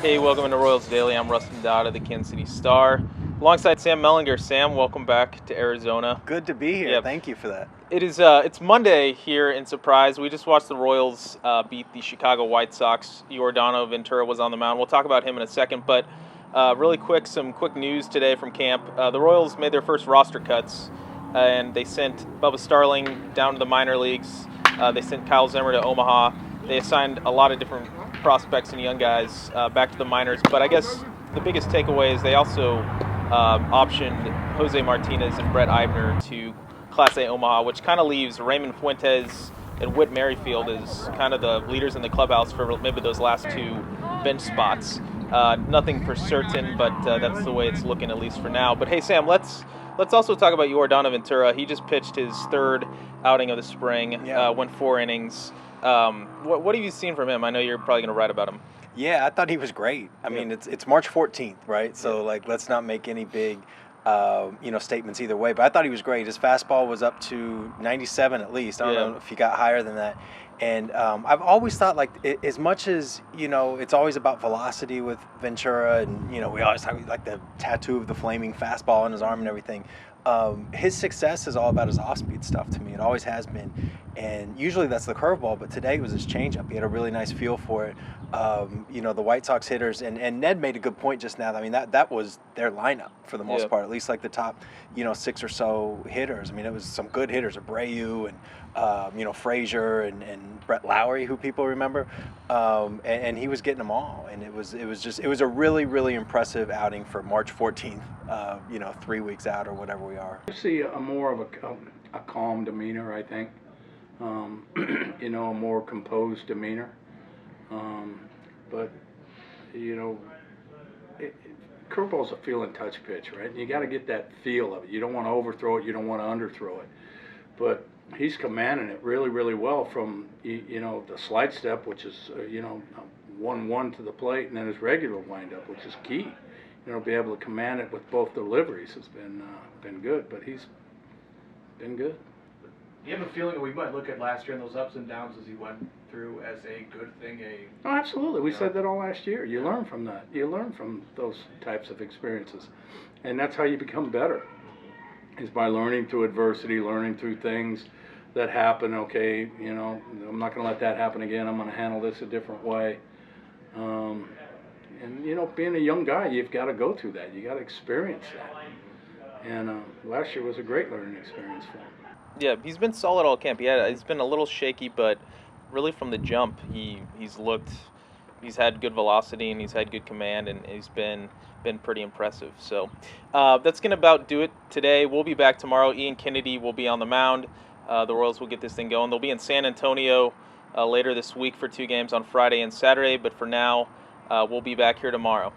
Hey, welcome to Royals Daily. I'm Rustin Dodd of the Kansas City Star, alongside Sam Mellinger. Sam, welcome back to Arizona. Good to be here. Yeah, Thank you for that. it is. It's Monday here in Surprise. We just watched the Royals beat the Chicago White Sox. Yordano Ventura was on the mound. We'll talk about him in a second, but really quick, some quick news today from camp. The Royals made their first roster cuts, and they sent Bubba Starling down to the minor leagues. They sent Kyle Zimmer to Omaha. They assigned a lot of different prospects and young guys back to the minors, but I guess the biggest takeaway is they also optioned Jose Martinez and Brett Eibner to Class A Omaha, which kind of leaves Raymond Fuentes and Whit Merrifield as kind of the leaders in the clubhouse for maybe those last two bench spots. Nothing for certain, but that's the way it's looking, at least for now. But hey, Sam, let's also talk about Yordano Ventura. He just pitched his third outing of the spring, went 4 innings. What have you seen from him? I know you're probably going to write about him. Yeah, I thought he was great. I mean, it's March 14th, right? So, let's not make any big, statements either way. But I thought he was great. His fastball was up to 97 at least. I don't know if he got higher than that. And I've always thought, as much as, it's always about velocity with Ventura, and, we always have, the tattoo of the flaming fastball on his arm and everything. His success is all about his off-speed stuff to me. It always has been. And usually that's the curveball, but today it was his changeup. He had a really nice feel for it. The White Sox hitters, and Ned made a good point just now. I mean, that was their lineup for the most part, at least the top, 6 or so hitters. I mean, it was some good hitters, Abreu and, Frazier and Brett Lowry, who people remember. And he was getting them all. And it was a really, really impressive outing for March 14th, 3 weeks out or whatever we are. I see a more of a calm demeanor, I think. A more composed demeanor. But curveball's a feel and touch pitch, right? And you got to get that feel of it. You don't want to overthrow it. You don't want to underthrow it. But he's commanding it really, really well from the slide step, which is 1-1 to the plate, and then his regular windup, which is key. Be able to command it with both deliveries has been good. But he's been good. Do you have a feeling that we might look at last year and those ups and downs as he went through as a good thing? Oh, absolutely. We said that all last year. You learn from that. You learn from those types of experiences. And that's how you become better, is by learning through adversity, learning through things that happen. Okay, I'm not going to let that happen again. I'm going to handle this a different way. And, being a young guy, you've got to go through that. You got to experience that. And last year was a great learning experience for him. Yeah, he's been solid all camp. He's been a little shaky, but really from the jump, he's had good velocity and he's had good command, and he's been pretty impressive. So that's going to about do it today. We'll be back tomorrow. Ian Kennedy will be on the mound. The Royals will get this thing going. They'll be in San Antonio later this week for 2 games on Friday and Saturday, but for now, we'll be back here tomorrow.